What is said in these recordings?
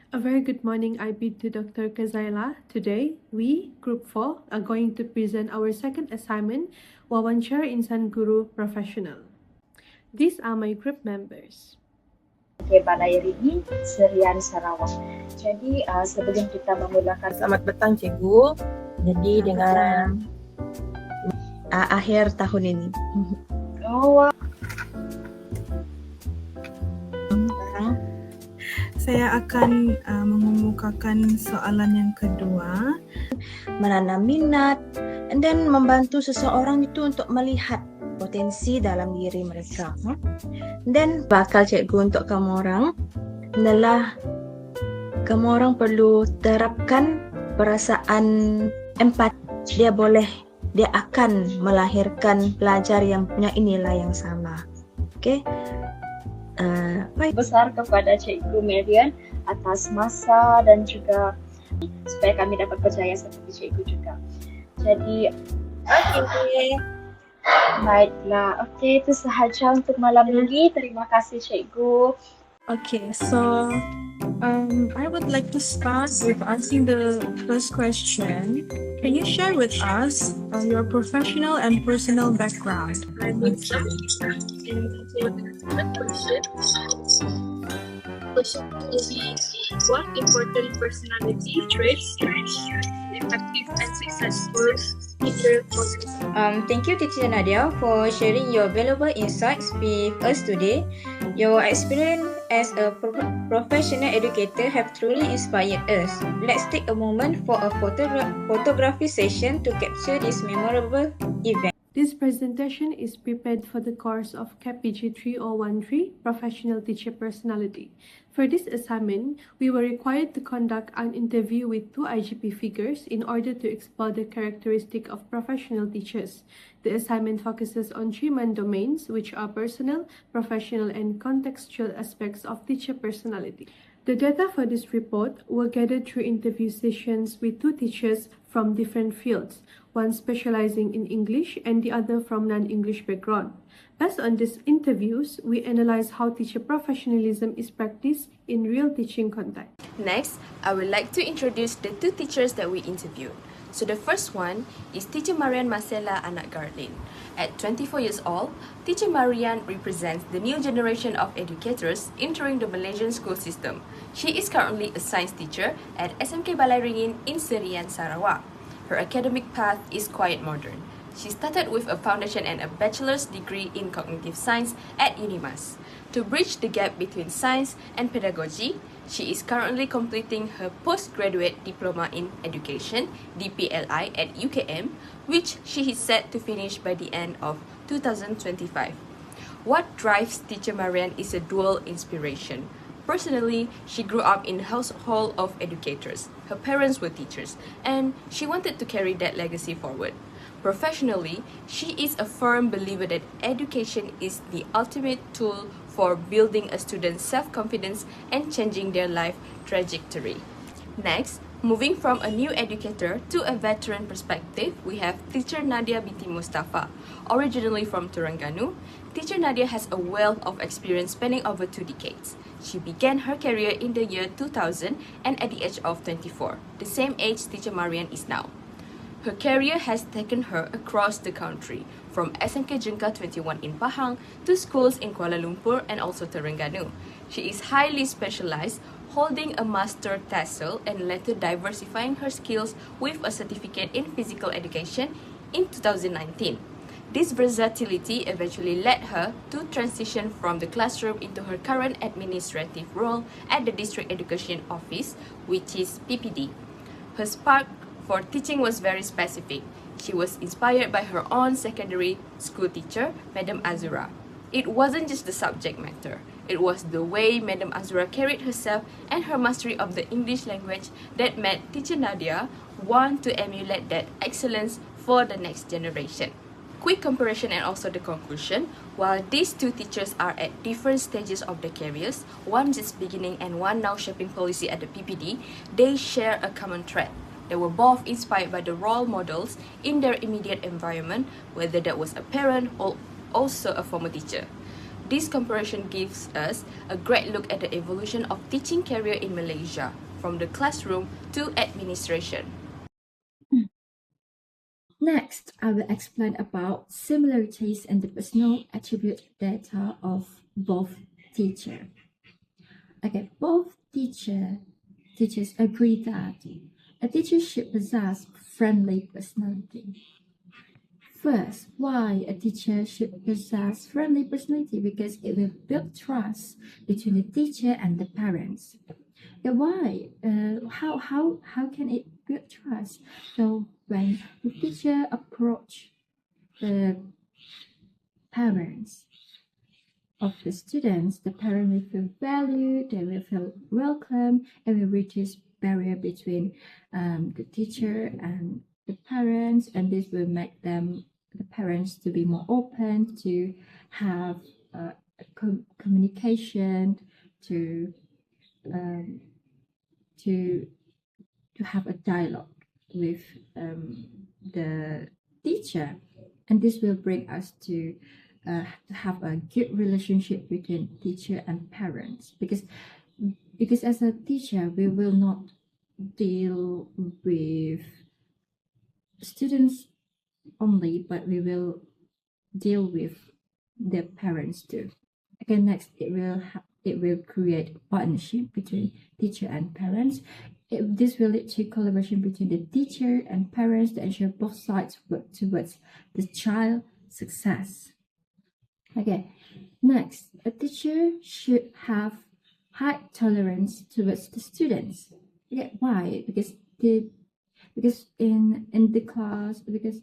A very good morning, IB to Dr. Kazaila. Today, we, Group 4, are going to present our second assignment, Wawancara Insan Guru Professional. These are my group members. KPG3013 Serian Sarawak. Jadi sebelum kita memulakan, Selamat petang Cikgu. Jadi dengan akhir tahun ini. Saya akan mengemukakan soalan yang kedua. Menanam minat dan membantu seseorang itu untuk melihat potensi dalam diri mereka. Dan bakal cikgu untuk kamu orang adalah kamu orang perlu terapkan perasaan empat. Dia akan melahirkan pelajar yang punya nilai yang sama. Okey. besar kepada Cikgu Marian atas masa dan juga supaya kami dapat percaya seperti Cikgu juga. Jadi, baiklah. Okey, itu sahaja untuk malam ini. Terima kasih Cikgu. Okay, so I would like to start with asking the first question. Can you share with us your professional and personal background? What important personality traits effective and successful teacher possess? Thank you, Teacher Nadia, for sharing your valuable insights with us today. Your experience as a professional educator have truly inspired us. Let's take a moment for a photography session to capture this memorable event. This presentation is prepared for the course of KPG3013 Professional Teacher Personality. For this assignment, we were required to conduct an interview with 2 IGP figures in order to explore the characteristic of professional teachers. The assignment focuses on 3 main domains, which are personal, professional, and contextual aspects of teacher personality. The data for this report were gathered through interview sessions with 2 teachers from different fields, one specializing in English and the other from non-English background. Based on these interviews, we analyze how teacher professionalism is practiced in real teaching context. Next, I would like to introduce the 2 teachers that we interviewed. So the first one is Teacher Marian Marcella Anak Garlin. At 24 years old, Teacher Marian represents the new generation of educators entering the Malaysian school system. She is currently a science teacher at KPG3013 in Serian, Sarawak. Her academic path is quite modern. She started with a foundation and a bachelor's degree in cognitive science at UNIMAS. To bridge the gap between science and pedagogy, she is currently completing her postgraduate diploma in education (DPLI) at UKM, which she is set to finish by the end of 2025. What drives Teacher Marian is a dual inspiration. Personally, she grew up in a household of educators. Her parents were teachers, and she wanted to carry that legacy forward. Professionally, she is a firm believer that education is the ultimate tool for building a student's self-confidence and changing their life trajectory. Next, moving from a new educator to a veteran perspective, we have Teacher Nadia binti Mustafa. Originally from Terengganu, Teacher Nadia has a wealth of experience spanning over 2 decades. She began her career in the year 2000 and at the age of 24, the same age Teacher Marian is now. Her career has taken her across the country, from KPG3013 in Pahang to schools in Kuala Lumpur and also Terengganu. She is highly specialized, holding a master TESOL and later diversifying her skills with a certificate in physical education in 2019. This versatility eventually led her to transition from the classroom into her current administrative role at the District Education Office, which is PPD. Her spark for teaching was very specific. She was inspired by her own secondary school teacher, Madam Azura. It wasn't just the subject matter. It was the way Madam Azura carried herself and her mastery of the English language that made Teacher Nadia want to emulate that excellence for the next generation. Quick comparison and also the conclusion. While these 2 teachers are at different stages of their careers, one just beginning and one now shaping policy at the PPD, they share a common thread. They were both inspired by the role models in their immediate environment, whether that was a parent or also a former teacher. This comparison gives us a great look at the evolution of teaching career in Malaysia, from the classroom to administration. Next, I will explain about similarities in the personal attribute data of both teachers. Okay, both teachers agree that a teacher should possess friendly personality. First, why a teacher should possess friendly personality? Because it will build trust between the teacher and the parents. Yeah, why? How can it build trust? So when the teacher approach the parents of the students, the parent will feel valued, they will feel welcome, and will reduce barrier between the teacher and the parents, and this will make the parents to be more open to have communication, to have a dialogue with the teacher, and this will bring us to have a good relationship between teacher and parents, because as a teacher we will not deal with students only, but we will deal with their parents too. Again, next it will create partnership between teacher and parents. This will lead to collaboration between the teacher and parents to ensure both sides work towards the child's success. Okay, next, a teacher should have high tolerance towards the students. Okay, why? Because in the class, because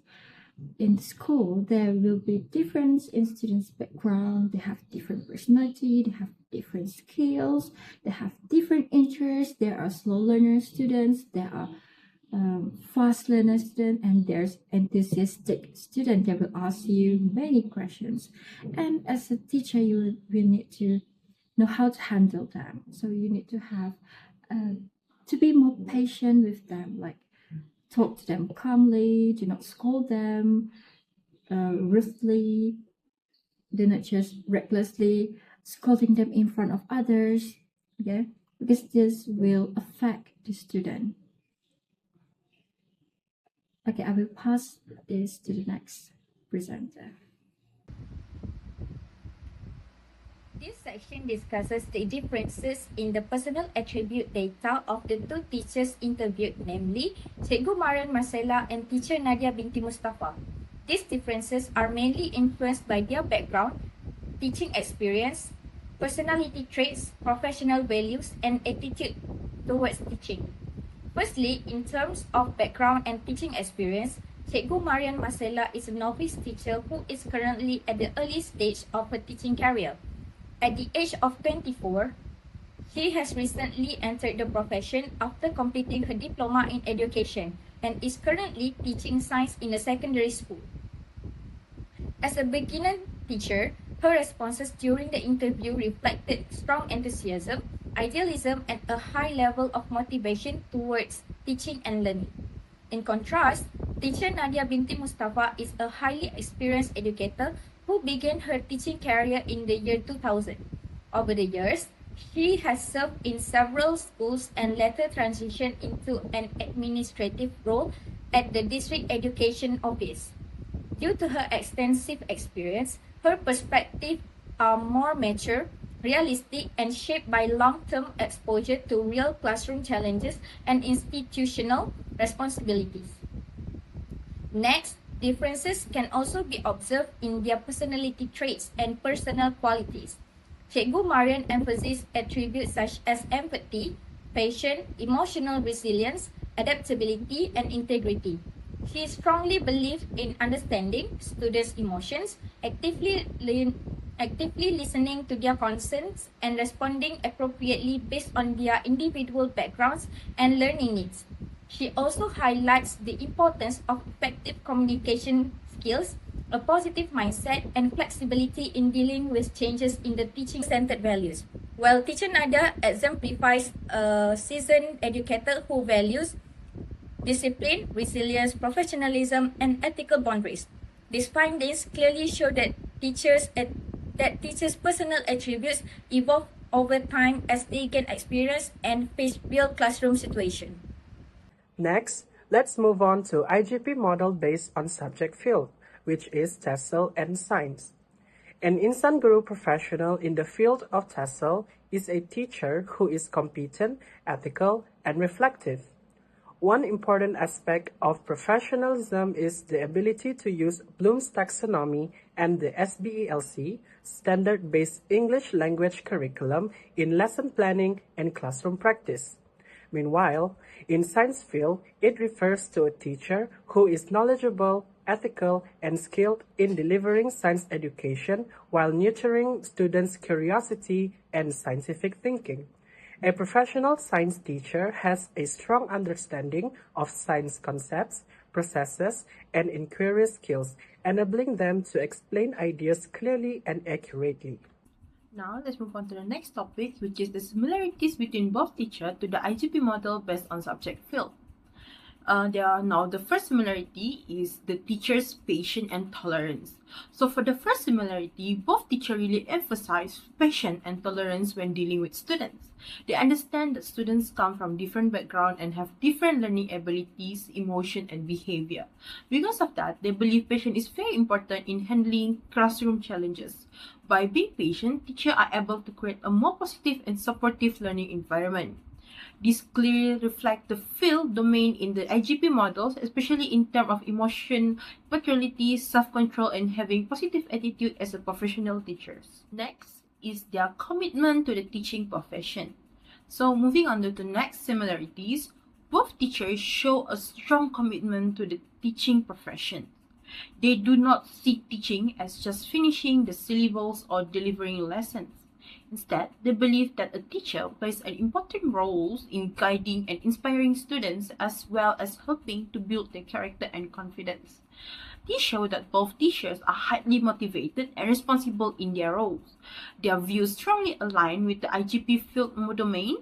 in the school there will be difference in students' background. They have different personality, they have different skills, they have different interests. There are slow learner students, there are fast learner student, and there's enthusiastic student that will ask you many questions, and as a teacher you will need to know how to handle them. So you need to have to be more patient with them, like talk to them calmly, do not scold them rudely, do not just recklessly scolding them in front of others. Yeah, because this will affect the student. Okay, I will pass this to the next presenter. This section discusses the differences in the personal attribute data of the two teachers interviewed, namely Cikgu Marian Marcella and teacher Nadia binti Mustafa. These differences are mainly influenced by their background, teaching experience, personality traits, professional values, and attitude towards teaching. Firstly, in terms of background and teaching experience, Cikgu Marian Marcella is a novice teacher who is currently at the early stage of her teaching career. At the age of 24, she has recently entered the profession after completing her diploma in education and is currently teaching science in a secondary school. As a beginner teacher, her responses during the interview reflected strong enthusiasm, idealism, and a high level of motivation towards teaching and learning. In contrast, teacher Nadia binti Mustafa is a highly experienced educator who began her teaching career in the year 2000. Over the years, she has served in several schools and later transitioned into an administrative role at the District Education Office. Due to her extensive experience, her perspectives are more mature, realistic, and shaped by long-term exposure to real classroom challenges and institutional responsibilities. Next, differences can also be observed in their personality traits and personal qualities. Cikgu Marian emphasizes attributes such as empathy, patience, emotional resilience, adaptability, and integrity. She strongly believes in understanding students' emotions, actively listening to their concerns, and responding appropriately based on their individual backgrounds and learning needs. She also highlights the importance of effective communication skills, a positive mindset, and flexibility in dealing with changes in the teaching-centered values. While teacher Nadia exemplifies a seasoned educator who values discipline, resilience, professionalism, and ethical boundaries. These findings clearly show that teachers that teachers' personal attributes evolve over time as they gain experience and face real classroom situations. Next, let's move on to IGP model based on subject field, which is TESOL and science. An Insan Guru professional in the field of TESOL is a teacher who is competent, ethical, and reflective. One important aspect of professionalism is the ability to use Bloom's taxonomy and the SBELC, standard-based English language curriculum, in lesson planning and classroom practice. Meanwhile, in science field, it refers to a teacher who is knowledgeable, ethical, and skilled in delivering science education while nurturing students' curiosity and scientific thinking. A professional science teacher has a strong understanding of science concepts, processes, and inquiry skills, enabling them to explain ideas clearly and accurately. Now, let's move on to the next topic, which is the similarities between both teachers to the IGP model based on subject field. The first similarity is the teacher's patience and tolerance. So for the first similarity, both teachers really emphasize patience and tolerance when dealing with students. They understand that students come from different backgrounds and have different learning abilities, emotion, and behavior. Because of that, they believe patience is very important in handling classroom challenges. By being patient, teachers are able to create a more positive and supportive learning environment. This clearly reflects the field domain in the IGP models, especially in terms of emotion, maturity, self-control, and having positive attitude as a professional teachers. Next is their commitment to the teaching profession. So moving on to the next similarities, both teachers show a strong commitment to the teaching profession. They do not see teaching as just finishing the syllables or delivering lessons. Instead, they believe that a teacher plays an important role in guiding and inspiring students as well as helping to build their character and confidence. These show that both teachers are highly motivated and responsible in their roles. Their views strongly align with the IGP field domain,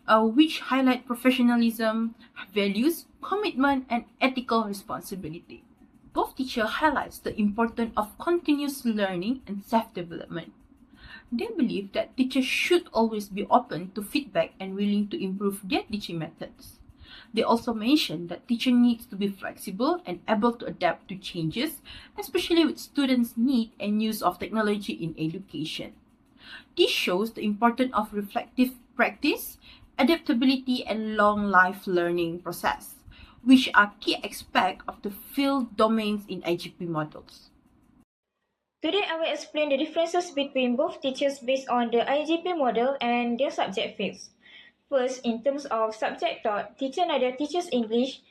which highlight professionalism, values, commitment, and ethical responsibility. Both teachers highlight the importance of continuous learning and self-development. They believe that teachers should always be open to feedback and willing to improve their teaching methods. They also mention that teacher needs to be flexible and able to adapt to changes, especially with students' need and use of technology in education. This shows the importance of reflective practice, adaptability, and long life learning process, which are key aspects of the field domains in IGP models. Today, I will explain the differences between both teachers based on the IGP model and their subject fields. First, in terms of subject taught, teacher Nadia teaches English,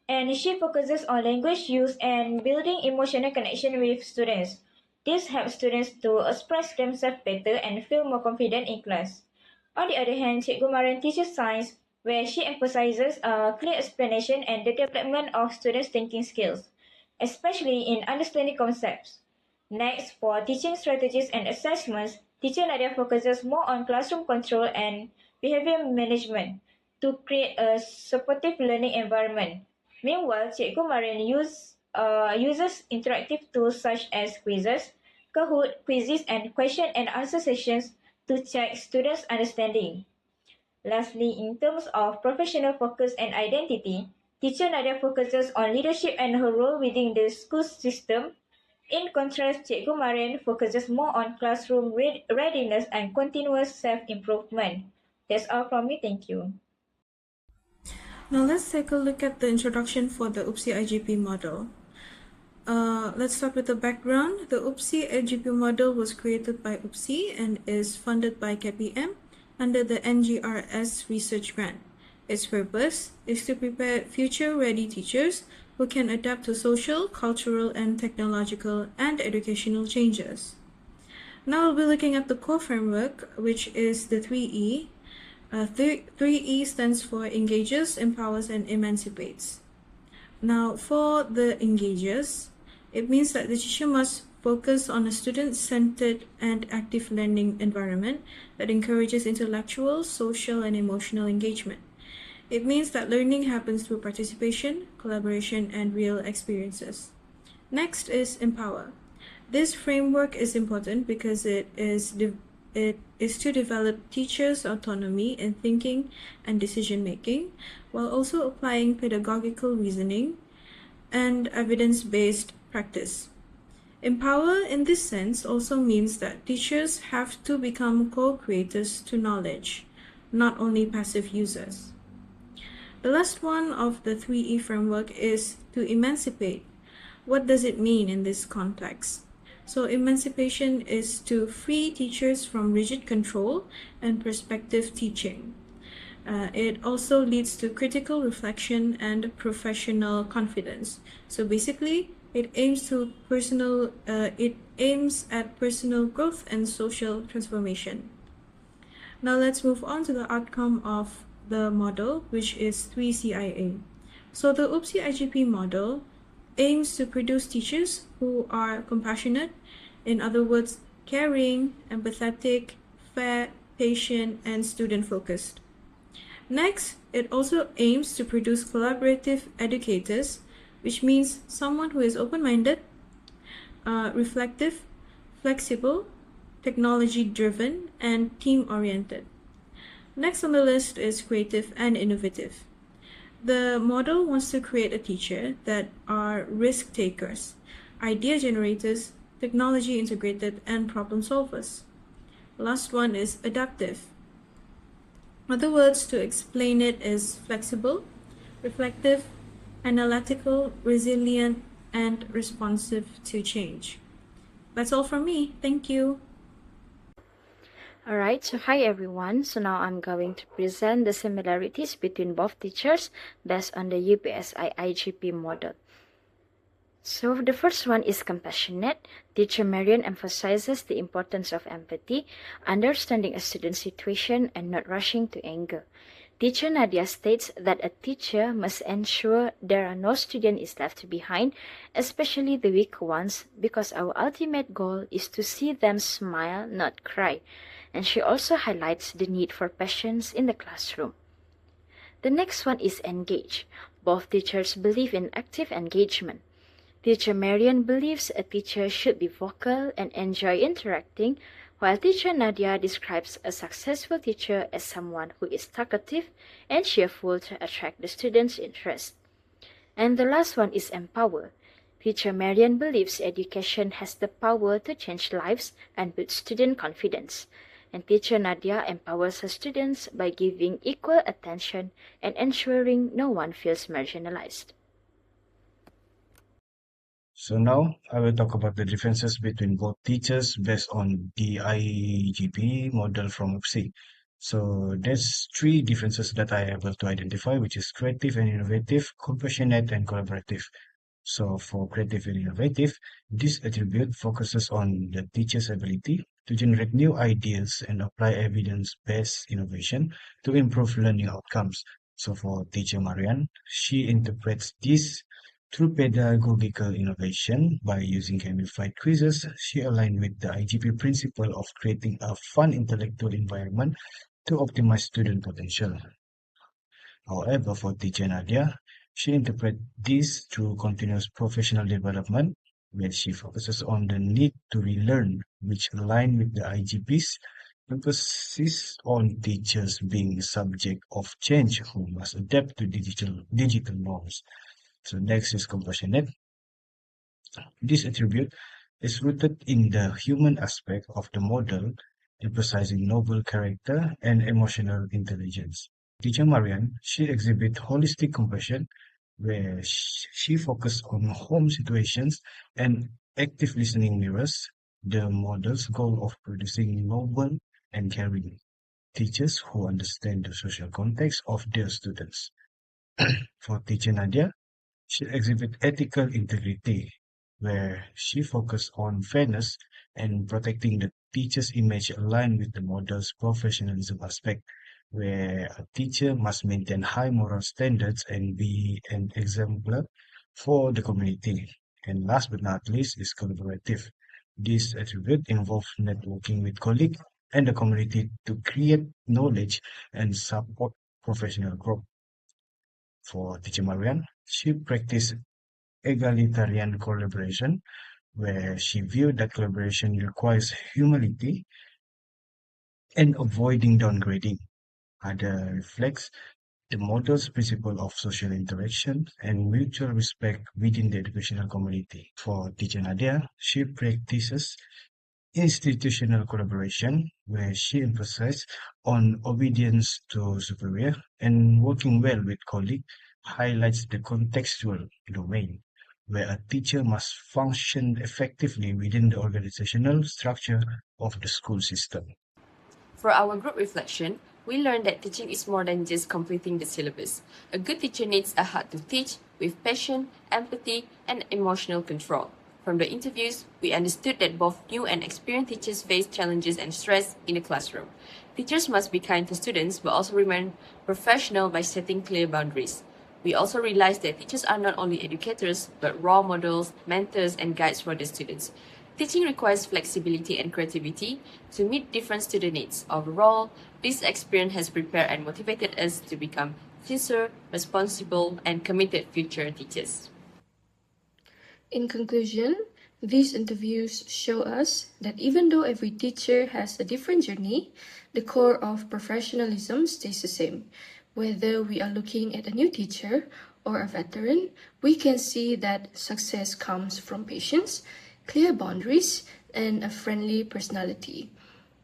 and she focuses on language use and building emotional connection with students. This helps students to express themselves better and feel more confident in class. On the other hand, Cikgu Marian teaches science, where she emphasizes a clear explanation and the development of students' thinking skills, especially in understanding concepts. Next, for teaching strategies and assessments, teacher Nadia focuses more on classroom control and behavior management to create a supportive learning environment. Meanwhile, Cikgu Marian uses interactive tools such as quizzes, Kahoot, quizzes, and question and answer sessions to check students' understanding. Lastly, in terms of professional focus and identity, teacher Nadia focuses on leadership and her role within the school system. In contrast, Cikgu Marian focuses more on classroom readiness and continuous self-improvement. That's all from me. Thank you. Now let's take a look at the introduction for the UPSI IGP model. Let's start with the background. The UPSI IGP model was created by UPSI and is funded by KPM under the NGRS research grant. Its purpose is to prepare future-ready teachers who can adapt to social, cultural, and technological and educational changes. Now we'll be looking at the core framework, which is the 3E. 3E stands for engages, empowers, and emancipates. Now for the engages, it means that the teacher must focus on a student-centered and active learning environment that encourages intellectual, social, and emotional engagement. It means that learning happens through participation, collaboration, and real experiences. Next is empower. This framework is important because it is to develop teachers' autonomy in thinking and decision making, while also applying pedagogical reasoning and evidence-based practice. Empower in this sense also means that teachers have to become co-creators to knowledge, not only passive users. The last one of the 3E framework is to emancipate. What does it mean in this context? So emancipation is to free teachers from rigid control and perspective teaching. It also leads to critical reflection and professional confidence. So basically, it aims at personal growth and social transformation. Now let's move on to the outcome of the model, which is 3CIA. So the UPSI IGP model aims to produce teachers who are compassionate, in other words, caring, empathetic, fair, patient, and student-focused. Next, it also aims to produce collaborative educators, which means someone who is open-minded, reflective, flexible, technology-driven, and team-oriented. Next on the list is creative and innovative. The model wants to create a teacher that are risk takers, idea generators, technology integrated, and problem solvers. Last one is adaptive. Other words to explain it is flexible, reflective, analytical, resilient, and responsive to change. That's all from me. Thank you. Alright, so hi everyone. So now I'm going to present the similarities between both teachers based on the UPSI IGP model. So the first one is compassionate. Teacher Marian emphasizes the importance of empathy, understanding a student's situation, and not rushing to anger. Teacher Nadia states that a teacher must ensure there are no student is left behind, especially the weak ones, because our ultimate goal is to see them smile, not cry. And she also highlights the need for patience in the classroom. The next one is engage. Both teachers believe in active engagement. Teacher Marian believes a teacher should be vocal and enjoy interacting, while Teacher Nadia describes a successful teacher as someone who is talkative and cheerful to attract the students' interest. And the last one is empower. Teacher Marian believes education has the power to change lives and build student confidence. And Teacher Nadia empowers her students by giving equal attention and ensuring no one feels marginalized. So now I will talk about the differences between both teachers based on the IGP model from UPSI. So there's three differences that I am able to identify, which is creative and innovative, compassionate and collaborative. So for creative and innovative, this attribute focuses on the teacher's ability to generate new ideas and apply evidence-based innovation to improve learning outcomes. So for teacher Marianne, she interprets this through pedagogical innovation by using gamified quizzes. She aligned with the IGP principle of creating a fun intellectual environment to optimize student potential. However, for teacher Nadia, she interprets this through continuous professional development, where she focuses on the need to relearn, which align with the IGP's emphasis on teachers being subject of change who must adapt to digital norms. So next is compassionate. This attribute is rooted in the human aspect of the model, emphasizing noble character and emotional intelligence. Teacher Marian, she exhibits holistic compassion, where she focuses on home situations and active listening mirrors the model's goal of producing noble and caring teachers who understand the social context of their students. For teacher Nadia, she exhibits ethical integrity, where she focuses on fairness and protecting the teacher's image aligned with the model's professionalism aspect, where a teacher must maintain high moral standards and be an exemplar for the community. And last but not least is collaborative. This attribute involves networking with colleagues and the community to create knowledge and support professional growth. For teacher Marian, she practiced egalitarian collaboration, where she viewed that collaboration requires humility and avoiding downgrading. Ada reflects the model's principle of social interaction and mutual respect within the educational community. For teacher Nadia, she practices institutional collaboration, where she emphasizes on obedience to superior and working well with colleagues, highlights the contextual domain, where a teacher must function effectively within the organizational structure of the school system. For our group reflection, we learned that teaching is more than just completing the syllabus. A good teacher needs a heart to teach with passion, empathy, and emotional control. From the interviews, we understood that both new and experienced teachers face challenges and stress in the classroom. Teachers must be kind to students but also remain professional by setting clear boundaries. We also realized that teachers are not only educators but role models, mentors, and guides for the students. Teaching requires flexibility and creativity to meet different student needs. Overall, this experience has prepared and motivated us to become sincere, responsible, and committed future teachers. In conclusion, these interviews show us that even though every teacher has a different journey, the core of professionalism stays the same. Whether we are looking at a new teacher or a veteran, we can see that success comes from patience, clear boundaries, and a friendly personality.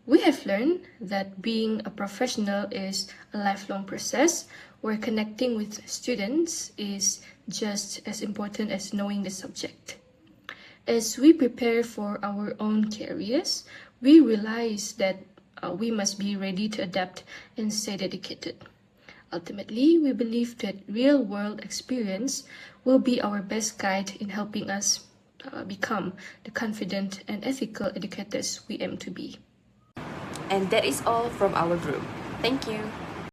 We have learned that being a professional is a lifelong process where connecting with students is just as important as knowing the subject. As we prepare for our own careers, we realize that we must be ready to adapt and stay dedicated. Ultimately, we believe that real-world experience will be our best guide in helping us become the confident and ethical educators we aim to be. And that is all from our group. Thank you.